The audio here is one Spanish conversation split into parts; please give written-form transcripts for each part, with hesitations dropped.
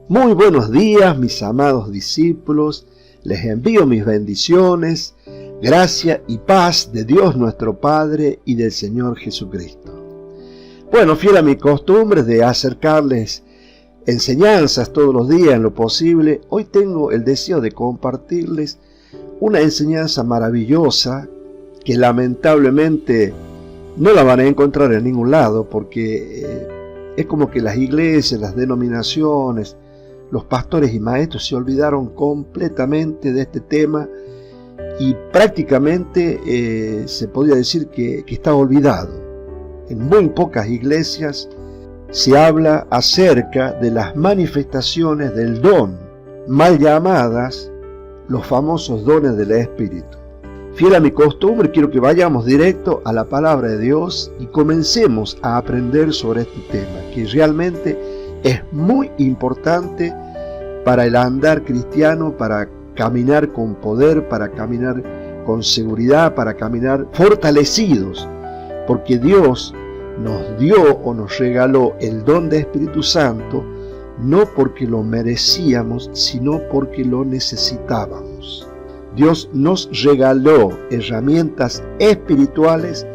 Muy buenos días, mis amados discípulos. Les envío mis bendiciones, gracia y paz de Dios nuestro Padre y del Señor Jesucristo. Bueno, fiel a mi costumbre de acercarles enseñanzas todos los días en lo posible, hoy tengo el deseo de compartirles una enseñanza maravillosa que lamentablemente no la van a encontrar en ningún lado, porque es como que las iglesias, las denominaciones, los pastores y maestros se olvidaron completamente de este tema y prácticamente se podría decir que está olvidado. En muy pocas iglesias se habla acerca de las manifestaciones del don, mal llamadas los famosos dones del Espíritu. Fiel a mi costumbre, quiero que vayamos directo a la palabra de Dios y comencemos a aprender sobre este tema, que realmente es muy importante para el andar cristiano, para caminar con poder, para caminar con seguridad, para caminar fortalecidos, porque Dios nos dio o nos regaló el don de Espíritu Santo, no porque lo merecíamos, sino porque lo necesitábamos. Dios nos regaló herramientas espirituales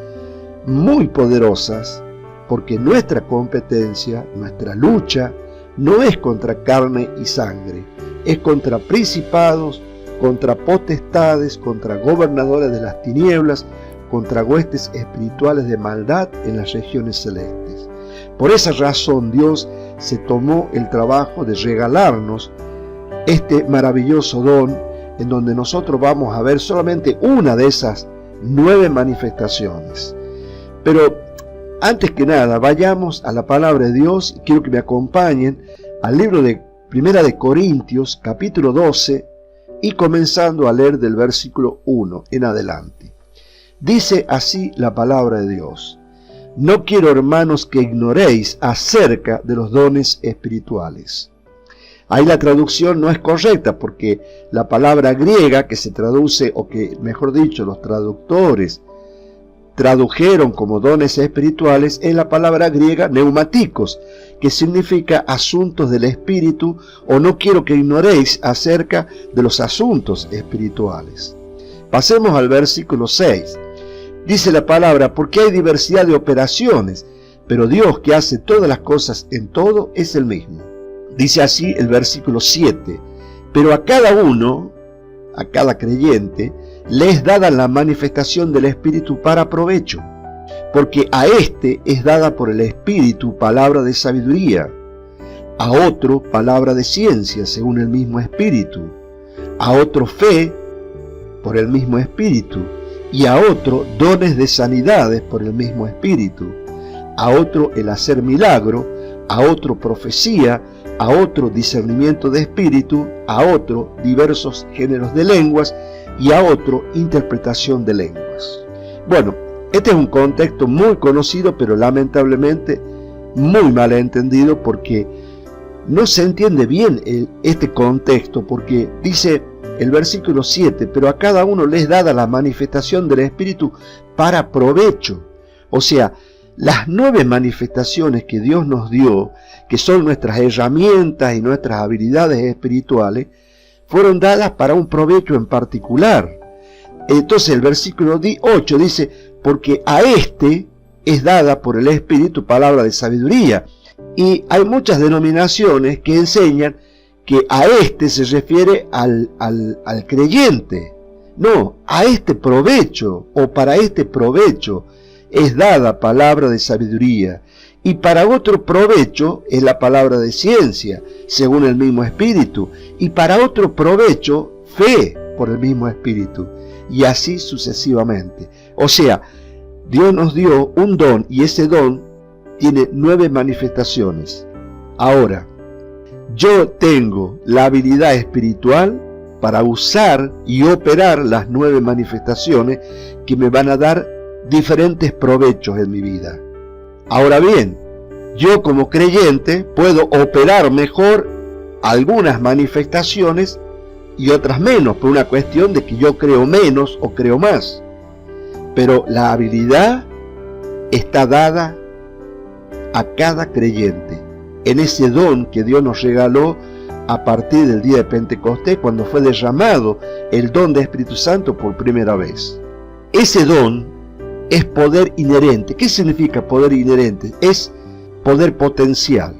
muy poderosas, porque nuestra competencia, nuestra lucha, no es contra carne y sangre, es contra principados, contra potestades, contra gobernadores de las tinieblas, contra huestes espirituales de maldad en las regiones celestes. Por esa razón Dios se tomó el trabajo de regalarnos este maravilloso don, en donde nosotros vamos a ver solamente una de esas 9 manifestaciones. Pero antes que nada, vayamos a la palabra de Dios y quiero que me acompañen al libro de Primera de Corintios, capítulo 12, y comenzando a leer del versículo 1 en adelante. Dice así la palabra de Dios: No quiero, hermanos, que ignoréis acerca de los dones espirituales. Ahí la traducción no es correcta, porque la palabra griega que se traduce, o que mejor dicho los traductores tradujeron como dones espirituales, es la palabra griega neumáticos, que significa asuntos del espíritu, o no quiero que ignoréis acerca de los asuntos espirituales. Pasemos al versículo 6. Dice la palabra: porque hay diversidad de operaciones, pero Dios, que hace todas las cosas en todo, es el mismo. Dice así el versículo 7, pero a cada uno, a cada creyente, le es dada la manifestación del Espíritu para provecho, porque a éste es dada por el Espíritu palabra de sabiduría, a otro palabra de ciencia según el mismo Espíritu, a otro fe por el mismo Espíritu, y a otro dones de sanidades por el mismo Espíritu, a otro el hacer milagro, a otro profecía, a otro discernimiento de espíritu, a otro diversos géneros de lenguas y a otro interpretación de lenguas. Bueno, este es un contexto muy conocido, pero lamentablemente muy mal entendido, porque no se entiende bien este contexto, porque dice el versículo 7, pero a cada uno le es dada la manifestación del Espíritu para provecho. O sea, las 9 manifestaciones que Dios nos dio, que son nuestras herramientas y nuestras habilidades espirituales, fueron dadas para un provecho en particular. Entonces el versículo 8 dice: porque a este es dada por el Espíritu palabra de sabiduría. Y hay muchas denominaciones que enseñan que a este se refiere al creyente. No, a este provecho, o para este provecho es dada palabra de sabiduría, y para otro provecho es la palabra de ciencia, según el mismo Espíritu, y para otro provecho fe por el mismo Espíritu, y así sucesivamente. O sea, Dios nos dio un don, y ese don tiene 9 manifestaciones. Ahora, yo tengo la habilidad espiritual para usar y operar las 9 manifestaciones que me van a dar diferentes provechos en mi vida. Ahora bien, yo como creyente puedo operar mejor algunas manifestaciones y otras menos, por una cuestión de que yo creo menos o creo más. Pero la habilidad está dada a cada creyente. En ese don que Dios nos regaló a partir del día de Pentecostés, cuando fue derramado el don del Espíritu Santo por primera vez. Ese don es poder inherente. ¿Qué significa poder inherente? Es poder potencial.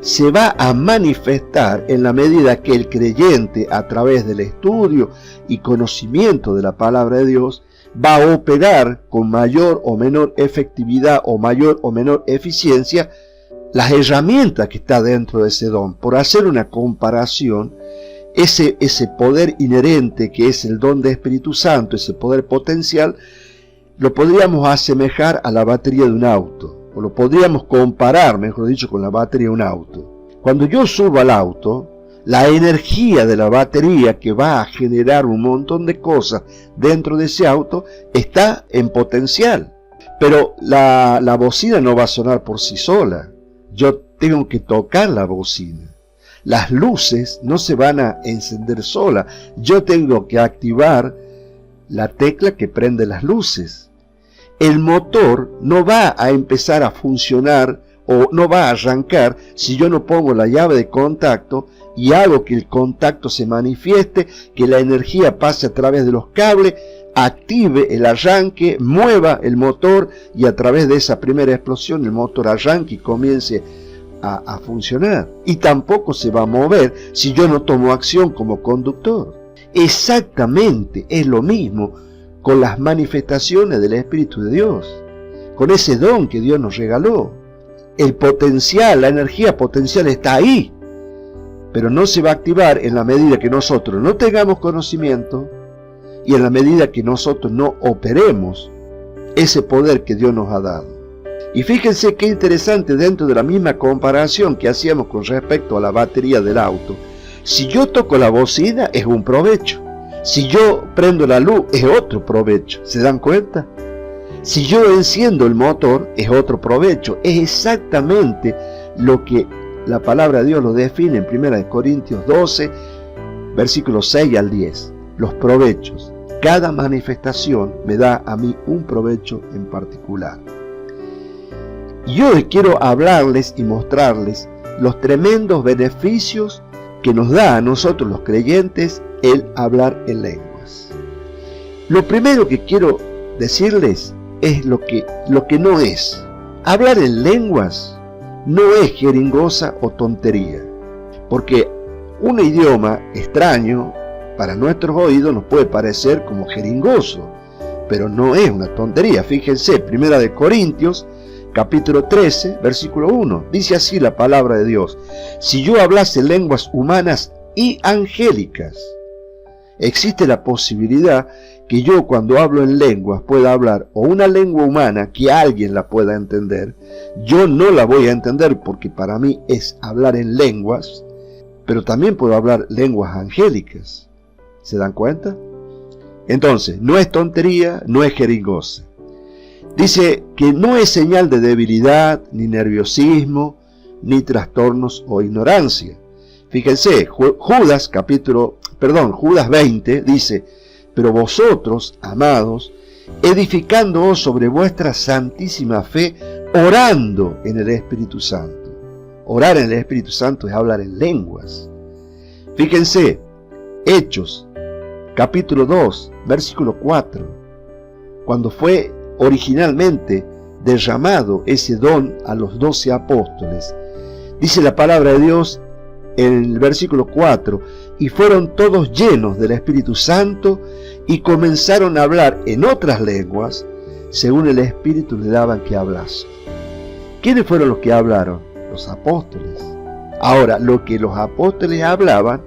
Se va a manifestar en la medida que el creyente, a través del estudio y conocimiento de la palabra de Dios, va a operar con mayor o menor efectividad o mayor o menor eficiencia las herramientas que está dentro de ese don. Por hacer una comparación, ese poder inherente que es el don del Espíritu Santo, ese poder potencial, lo podríamos asemejar a la batería de un auto, o lo podríamos comparar, mejor dicho, con la batería de un auto. Cuando yo subo al auto, la energía de la batería que va a generar un montón de cosas dentro de ese auto está en potencial. Pero la bocina no va a sonar por sí sola. Yo tengo que tocar la bocina. Las luces no se van a encender solas. Yo tengo que activar la tecla que prende las luces. El motor no va a empezar a funcionar o no va a arrancar si yo no pongo la llave de contacto y hago que el contacto se manifieste, que la energía pase a través de los cables, active el arranque, mueva el motor y a través de esa primera explosión el motor arranque y comience a funcionar. Y tampoco se va a mover si yo no tomo acción como conductor. Exactamente es lo mismo con las manifestaciones del Espíritu de Dios, con ese don que Dios nos regaló. El potencial, la energía potencial está ahí, pero no se va a activar en la medida que nosotros no tengamos conocimiento y en la medida que nosotros no operemos ese poder que Dios nos ha dado. Y fíjense qué interesante, dentro de la misma comparación que hacíamos con respecto a la batería del auto, si yo toco la bocina es un provecho, si yo prendo la luz es otro provecho. ¿Se dan cuenta? Si yo enciendo el motor es otro provecho. Es exactamente lo que la palabra de Dios lo define en 1 Corintios 12, versículos 6 al 10. Los provechos. Cada manifestación me da a mí un provecho en particular. Y hoy quiero hablarles y mostrarles los tremendos beneficios que nos da a nosotros los creyentes el hablar en lenguas. Lo primero que quiero decirles es lo que no es. Hablar en lenguas no es jeringosa o tontería, porque un idioma extraño para nuestros oídos nos puede parecer como jeringoso, pero no es una tontería. Fíjense, 1 Corintios capítulo 13, versículo 1, dice así la palabra de Dios: si yo hablase lenguas humanas y angélicas. Existe la posibilidad que yo, cuando hablo en lenguas, pueda hablar o una lengua humana que alguien la pueda entender. Yo no la voy a entender porque para mí es hablar en lenguas, pero también puedo hablar lenguas angélicas. ¿Se dan cuenta? Entonces, no es tontería, no es jeringosa. Dice que no es señal de debilidad, ni nerviosismo, ni trastornos o ignorancia. Fíjense, Judas 20 dice: pero vosotros, amados, edificándoos sobre vuestra santísima fe, orando en el Espíritu Santo. Orar en el Espíritu Santo es hablar en lenguas. Fíjense, Hechos capítulo 2, versículo 4, cuando fue originalmente derramado ese don a los 12 apóstoles, dice la palabra de Dios en el versículo 4: y fueron todos llenos del Espíritu Santo y comenzaron a hablar en otras lenguas según el Espíritu le daban que hablasen. ¿Quiénes fueron los que hablaron? Los apóstoles. Ahora, lo que los apóstoles hablaban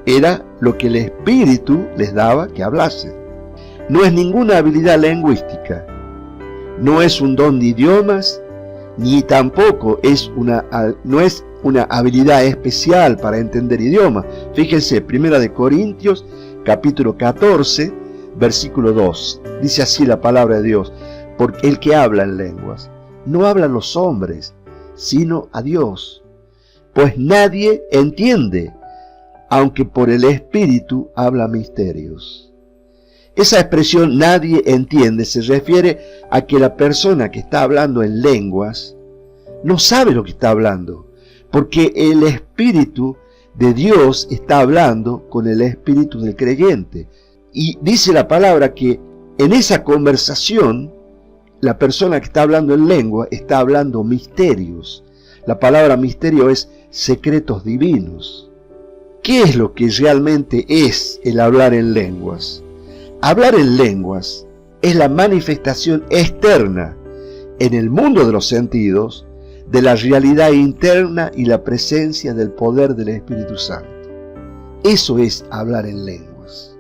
era lo que el Espíritu les daba que hablasen. No es ninguna habilidad lingüística, no es un don de idiomas, ni tampoco es una habilidad especial para entender idiomas. Fíjense, 1 Corintios capítulo 14, versículo 2. Dice así la palabra de Dios: porque el que habla en lenguas no habla a los hombres, sino a Dios, pues nadie entiende, aunque por el Espíritu habla misterios. Esa expresión "nadie entiende" se refiere a que la persona que está hablando en lenguas no sabe lo que está hablando, porque el Espíritu de Dios está hablando con el espíritu del creyente. Y dice la palabra que en esa conversación, la persona que está hablando en lengua está hablando misterios. La palabra misterio es secretos divinos. ¿Qué es lo que realmente es el hablar en lenguas? Hablar en lenguas es la manifestación externa en el mundo de los sentidos de la realidad interna y la presencia del poder del Espíritu Santo. Eso es hablar en lenguas.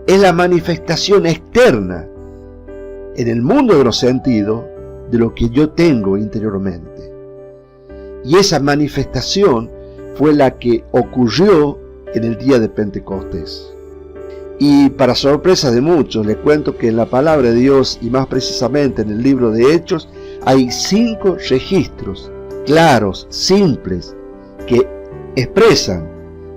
Es la manifestación externa en el mundo de los sentidos de lo que yo tengo interiormente. Y esa manifestación fue la que ocurrió en el día de Pentecostés. Y para sorpresa de muchos, les cuento que en la palabra de Dios, y más precisamente en el libro de Hechos, hay 5 registros claros, simples, que expresan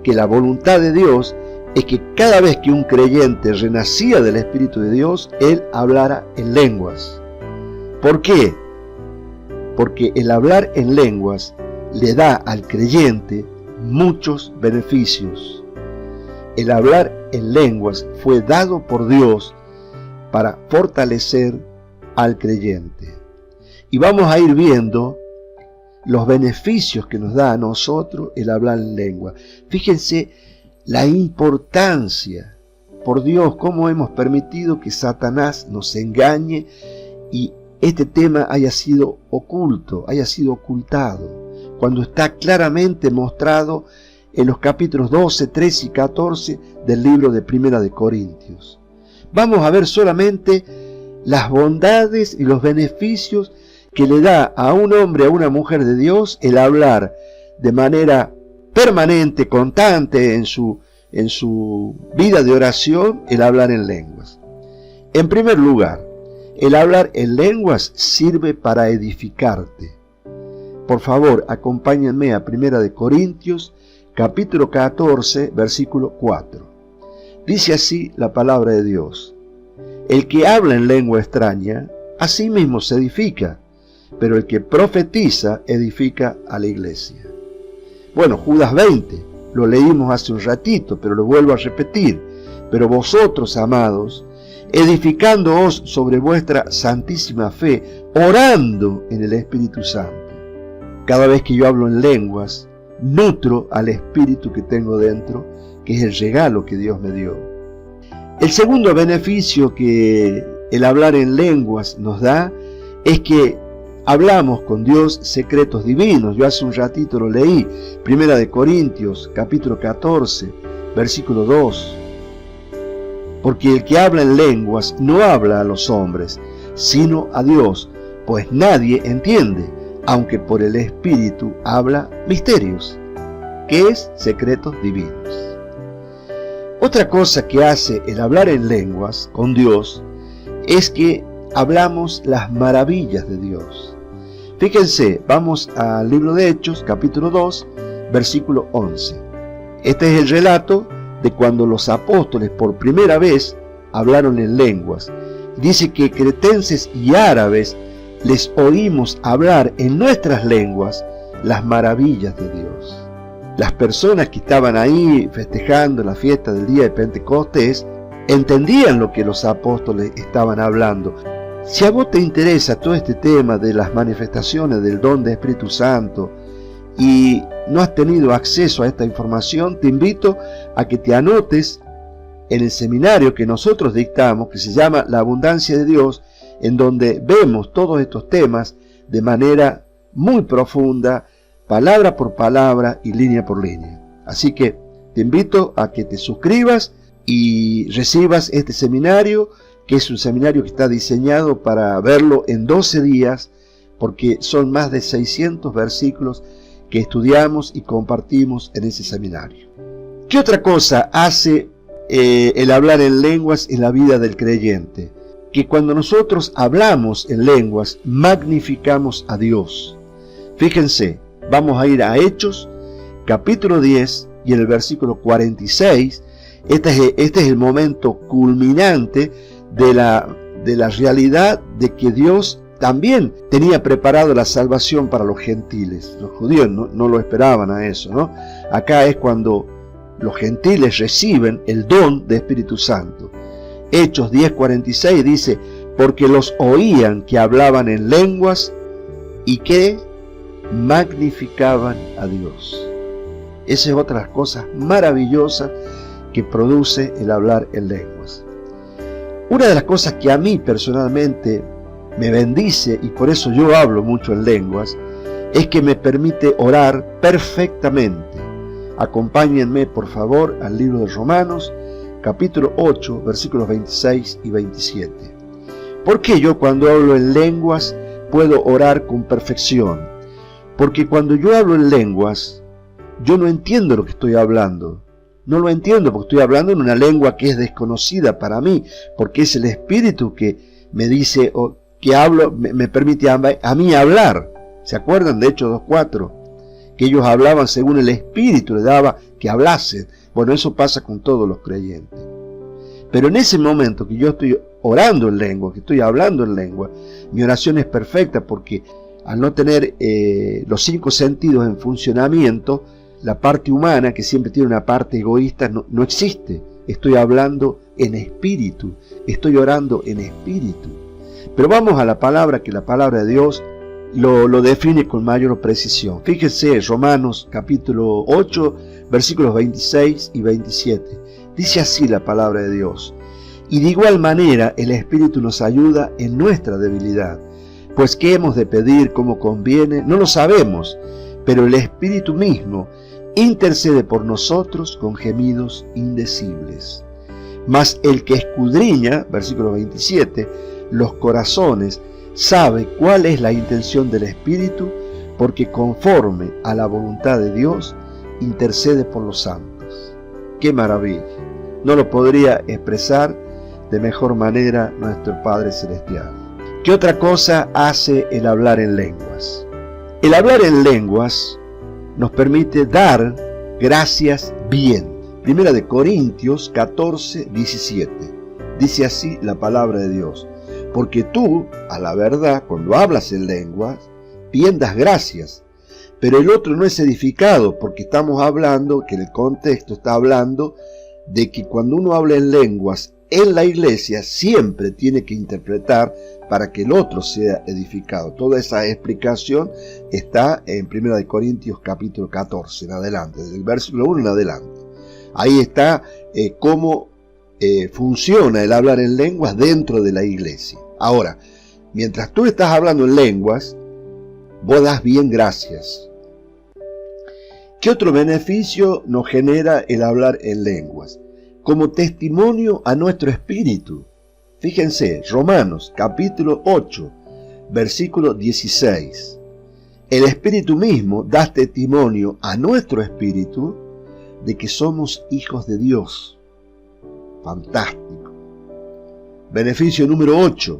que la voluntad de Dios es que cada vez que un creyente renacía del Espíritu de Dios, él hablara en lenguas. ¿Por qué? Porque el hablar en lenguas le da al creyente muchos beneficios. El hablar en lenguas fue dado por Dios para fortalecer al creyente. Y vamos a ir viendo los beneficios que nos da a nosotros el hablar en lengua. Fíjense la importancia, por Dios, cómo hemos permitido que Satanás nos engañe y este tema haya sido oculto, haya sido ocultado, cuando está claramente mostrado en los capítulos 12, 13 y 14 del libro de Primera de Corintios. Vamos a ver solamente las bondades y los beneficios que le da a un hombre, a una mujer de Dios, el hablar de manera permanente, constante en su vida de oración, el hablar en lenguas. En primer lugar, el hablar en lenguas sirve para edificarte. Por favor, acompáñenme a Primera de Corintios, capítulo 14, versículo 4. Dice así la palabra de Dios: el que habla en lengua extraña, a sí mismo se edifica, pero el que profetiza edifica a la iglesia. Bueno, Judas 20, lo leímos hace un ratito, pero lo vuelvo a repetir. Pero vosotros, amados, edificándoos sobre vuestra santísima fe, orando en el Espíritu Santo. Cada vez que yo hablo en lenguas, nutro al Espíritu que tengo dentro, que es el regalo que Dios me dio. El segundo beneficio que el hablar en lenguas nos da es que hablamos con Dios secretos divinos. Yo hace un ratito lo leí, Primera de Corintios, capítulo 14, versículo 2. Porque el que habla en lenguas no habla a los hombres, sino a Dios, pues nadie entiende, aunque por el Espíritu habla misterios, que es secretos divinos. Otra cosa que hace el hablar en lenguas con Dios es que hablamos las maravillas de Dios. Fíjense, vamos al libro de Hechos, capítulo 2, versículo 11. Este es el relato de cuando los apóstoles por primera vez hablaron en lenguas. Dice que cretenses y árabes les oímos hablar en nuestras lenguas las maravillas de Dios. Las personas que estaban ahí festejando la fiesta del día de Pentecostés entendían lo que los apóstoles estaban hablando. Si a vos te interesa todo este tema de las manifestaciones del don del Espíritu Santo y no has tenido acceso a esta información, te invito a que te anotes en el seminario que nosotros dictamos, que se llama La Abundancia de Dios, en donde vemos todos estos temas de manera muy profunda, palabra por palabra y línea por línea. Así que te invito a que te suscribas y recibas este seminario, que es un seminario que está diseñado para verlo en 12 días, porque son más de 600 versículos que estudiamos y compartimos en ese seminario. ¿Qué otra cosa hace el hablar en lenguas en la vida del creyente? Que cuando nosotros hablamos en lenguas, magnificamos a Dios. Fíjense, vamos a ir a Hechos, capítulo 10, y en el versículo 46, este es el momento culminante de la realidad de que Dios también tenía preparado la salvación para los gentiles. Los judíos no lo esperaban a eso, ¿no? Acá es cuando los gentiles reciben el don de Espíritu Santo. Hechos 10:46 dice, porque los oían que hablaban en lenguas y que magnificaban a Dios. Esa es otra de las cosas maravillosas que produce el hablar en lenguas. Una de las cosas que a mí personalmente me bendice, y por eso yo hablo mucho en lenguas, es que me permite orar perfectamente. Acompáñenme por favor al libro de Romanos, capítulo 8, versículos 26 y 27. ¿Por qué yo cuando hablo en lenguas puedo orar con perfección? Porque cuando yo hablo en lenguas, yo no entiendo lo que estoy hablando. No lo entiendo porque estoy hablando en una lengua que es desconocida para mí, porque es el Espíritu que me dice, o que hablo, me permite a mí hablar. ¿Se acuerdan de Hechos 2:4? Que ellos hablaban según el Espíritu le daba que hablasen. Bueno, eso pasa con todos los creyentes. Pero en ese momento que yo estoy orando en lengua, que estoy hablando en lengua, mi oración es perfecta porque al no tener los 5 sentidos en funcionamiento, la parte humana, que siempre tiene una parte egoísta, no existe. Estoy hablando en espíritu, estoy orando en espíritu. Pero vamos a la palabra, que la palabra de Dios lo define con mayor precisión. Fíjense, Romanos capítulo 8, versículos 26 y 27. Dice así la palabra de Dios. Y de igual manera el Espíritu nos ayuda en nuestra debilidad. Pues qué hemos de pedir como conviene, no lo sabemos, pero el Espíritu mismo intercede por nosotros con gemidos indecibles. Mas el que escudriña, versículo 27, los corazones, sabe cuál es la intención del Espíritu, porque conforme a la voluntad de Dios, intercede por los santos. ¡Qué maravilla! No lo podría expresar de mejor manera nuestro Padre Celestial. ¿Qué otra cosa hace el hablar en lenguas? El hablar en lenguas nos permite dar gracias bien. Primera de Corintios 14:17. Dice así la palabra de Dios. Porque tú, a la verdad, cuando hablas en lenguas, bien das gracias. Pero el otro no es edificado, porque estamos hablando, que el contexto está hablando de que cuando uno habla en lenguas en la iglesia, siempre tiene que interpretar para que el otro sea edificado. Toda esa explicación está en 1 de Corintios capítulo 14 en adelante, desde el versículo 1 en adelante. Ahí está cómo funciona el hablar en lenguas dentro de la iglesia. Ahora, mientras tú estás hablando en lenguas, vos das bien gracias. ¿Qué otro beneficio nos genera el hablar en lenguas? Como testimonio a nuestro espíritu. Fíjense, Romanos capítulo 8, versículo 16. El Espíritu mismo da testimonio a nuestro espíritu de que somos hijos de Dios. Fantástico. Beneficio número 8.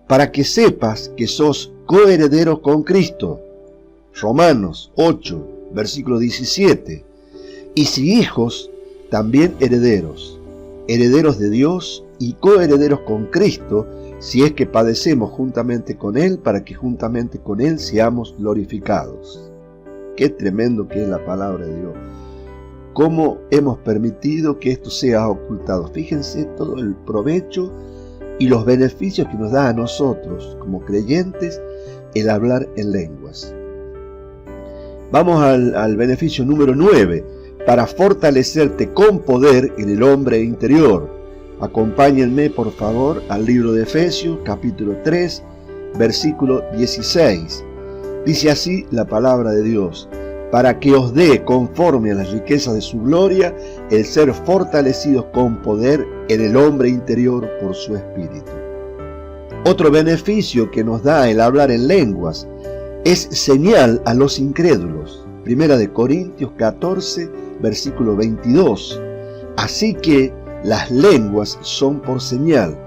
Para que sepas que sos coherederos con Cristo. Romanos 8, versículo 17. Y si hijos, también herederos. Herederos de Dios y coherederos con Cristo, si es que padecemos juntamente con Él, para que juntamente con Él seamos glorificados. Qué tremendo que es la palabra de Dios. Cómo hemos permitido que esto sea ocultado. Fíjense todo el provecho y los beneficios que nos da a nosotros como creyentes el hablar en lenguas. Vamos al beneficio número 9, para fortalecerte con poder en el hombre interior. Acompáñenme por favor al libro de Efesios capítulo 3, versículo 16. Dice así la palabra de Dios. Para que os dé, conforme a las riquezas de su gloria, el ser fortalecidos con poder en el hombre interior por su espíritu. Otro beneficio que nos da el hablar en lenguas es señal a los incrédulos. Primera de Corintios 14, versículo 22. Así que las lenguas son por señal,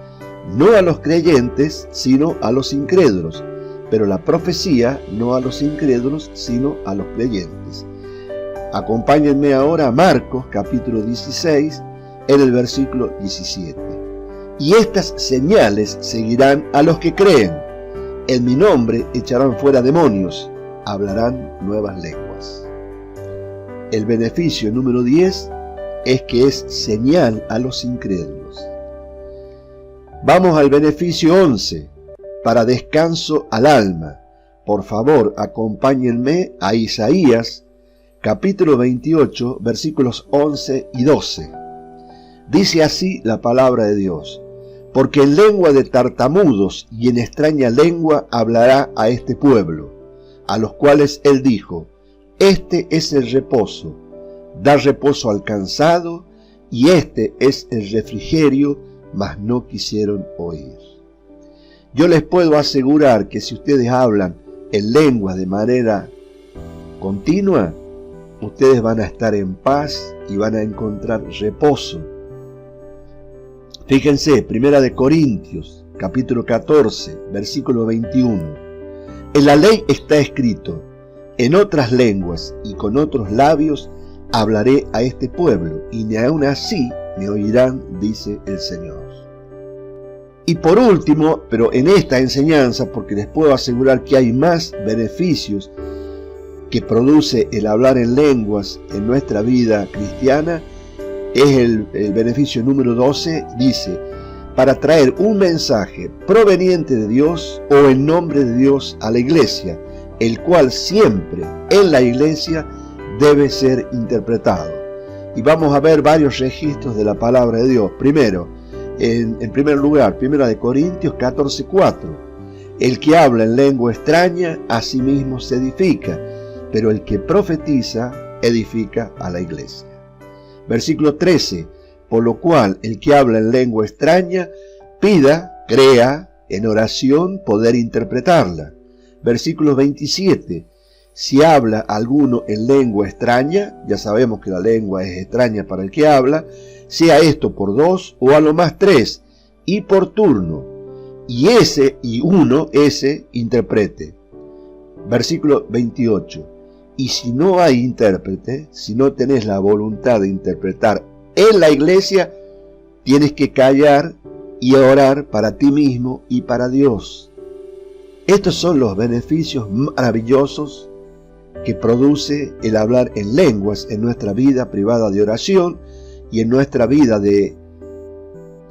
no a los creyentes, sino a los incrédulos. Pero la profecía no a los incrédulos, sino a los creyentes. Acompáñenme ahora a Marcos capítulo 16, en el versículo 17. Y estas señales seguirán a los que creen. En mi nombre echarán fuera demonios, hablarán nuevas lenguas. El beneficio número 10 es que es señal a los incrédulos. Vamos al beneficio 11, para descanso al alma. Por favor, acompáñenme a Isaías, capítulo 28, versículos 11 y 12. Dice así la palabra de Dios: porque en lengua de tartamudos y en extraña lengua hablará a este pueblo, a los cuales él dijo: este es el reposo, da reposo al cansado, y este es el refrigerio, mas no quisieron oír. Yo les puedo asegurar que si ustedes hablan en lenguas de manera continua, ustedes van a estar en paz y van a encontrar reposo. Fíjense, 1 Corintios, capítulo 14, versículo 21. En la ley está escrito: en otras lenguas y con otros labios hablaré a este pueblo, y ni aun así me oirán, dice el Señor. Y por último, pero en esta enseñanza, porque les puedo asegurar que hay más beneficios que produce el hablar en lenguas en nuestra vida cristiana, es el beneficio número 12, dice: para traer un mensaje proveniente de Dios o en nombre de Dios a la iglesia, el cual siempre en la iglesia debe ser interpretado. Y vamos a ver varios registros de la palabra de Dios. Primero, en primer lugar, 1 Corintios 14:4. El que habla en lengua extraña a sí mismo se edifica, pero el que profetiza edifica a la iglesia. Versículo 13. Por lo cual el que habla en lengua extraña pida, crea, en oración poder interpretarla. Versículo 27. Si habla alguno en lengua extraña, ya sabemos que la lengua es extraña para el que habla, sea esto por 2 o a lo más 3, y por turno, y uno interprete. Versículo 28. Y si no hay intérprete, si no tenés la voluntad de interpretar en la iglesia, tienes que callar y orar para ti mismo y para Dios. Estos son los beneficios maravillosos que produce el hablar en lenguas en nuestra vida privada de oración y en nuestra vida de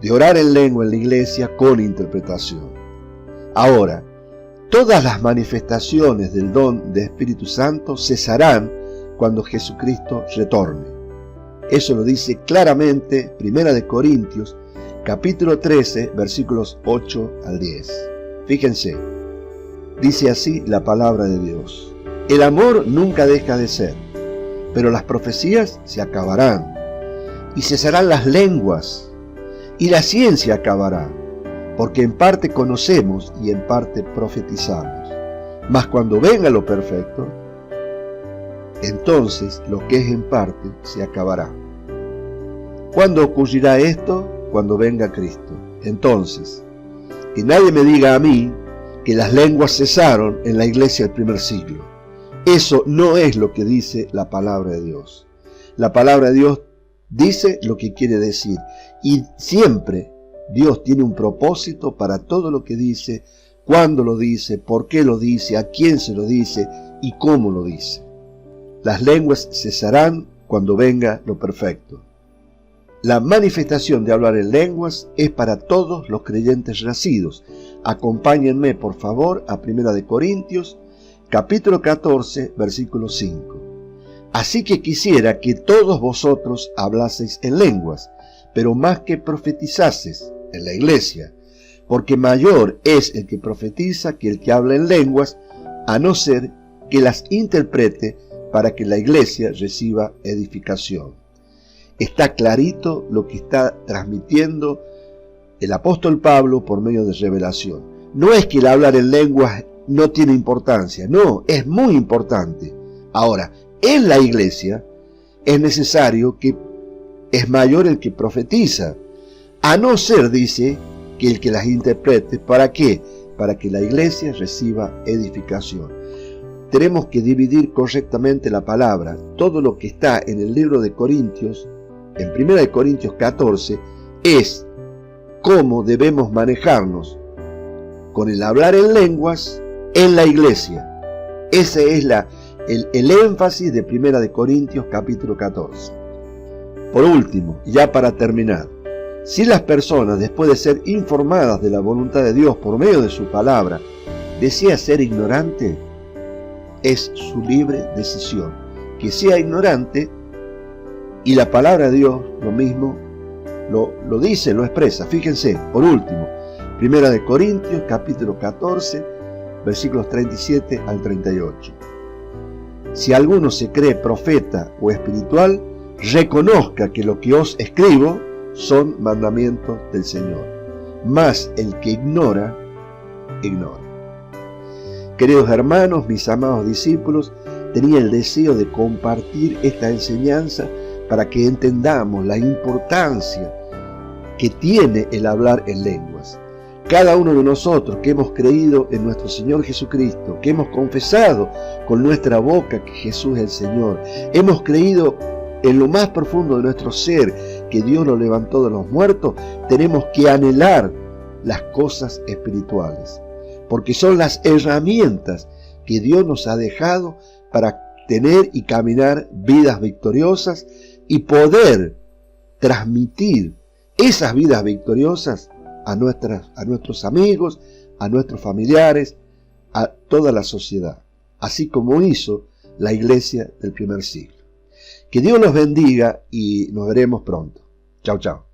orar en lengua en la iglesia con interpretación. Ahora, todas las manifestaciones del don de Espíritu Santo cesarán cuando Jesucristo retorne. Eso lo dice claramente 1 Corintios, capítulo 13, versículos 8 al 10. Fíjense, dice así la palabra de Dios: el amor nunca deja de ser, pero las profecías se acabarán, y cesarán las lenguas, y la ciencia acabará, porque en parte conocemos y en parte profetizamos. Mas cuando venga lo perfecto, entonces lo que es en parte se acabará. ¿Cuándo ocurrirá esto? Cuando venga Cristo. Entonces, que nadie me diga a mí que las lenguas cesaron en la iglesia del primer siglo. Eso no es lo que dice la palabra de Dios. La palabra de Dios dice lo que quiere decir, y siempre Dios tiene un propósito para todo lo que dice, cuándo lo dice, por qué lo dice, a quién se lo dice y cómo lo dice. Las lenguas cesarán cuando venga lo perfecto. La manifestación de hablar en lenguas es para todos los creyentes nacidos. Acompáñenme por favor a 1 Corintios, capítulo 14, versículo 5. Así que quisiera que todos vosotros hablaseis en lenguas, pero más que profetizases en la iglesia, porque mayor es el que profetiza que el que habla en lenguas, a no ser que las interprete para que la iglesia reciba edificación. Está clarito lo que está transmitiendo el apóstol Pablo por medio de revelación. No es que el hablar en lenguas no tiene importancia, no, es muy importante. Ahora, en la iglesia es necesario que es mayor el que profetiza, a no ser, dice, que el que las interprete. ¿Para qué? Para que la iglesia reciba edificación. Tenemos que dividir correctamente la palabra. Todo lo que está en el libro de Corintios, en 1 Corintios 14, es cómo debemos manejarnos con el hablar en lenguas en la iglesia. Esa es el énfasis de 1 de Corintios capítulo 14. Por último, ya para terminar, si las personas, después de ser informadas de la voluntad de Dios por medio de su palabra, desea ser ignorante, es su libre decisión que sea ignorante, y la palabra de Dios lo mismo lo dice, lo expresa. Fíjense, por último, 1 de Corintios capítulo 14, versículos 37 al 38. Si alguno se cree profeta o espiritual, reconozca que lo que os escribo son mandamientos del Señor. Mas el que ignora, ignora. Queridos hermanos, mis amados discípulos, tenía el deseo de compartir esta enseñanza para que entendamos la importancia que tiene el hablar en lenguas. Cada uno de nosotros que hemos creído en nuestro Señor Jesucristo, que hemos confesado con nuestra boca que Jesús es el Señor, hemos creído en lo más profundo de nuestro ser que Dios lo levantó de los muertos, tenemos que anhelar las cosas espirituales, porque son las herramientas que Dios nos ha dejado para tener y caminar vidas victoriosas y poder transmitir esas vidas victoriosas a nuestros amigos, a nuestros familiares, a toda la sociedad, así como hizo la iglesia del primer siglo. Que Dios los bendiga y nos veremos pronto. Chao, chao.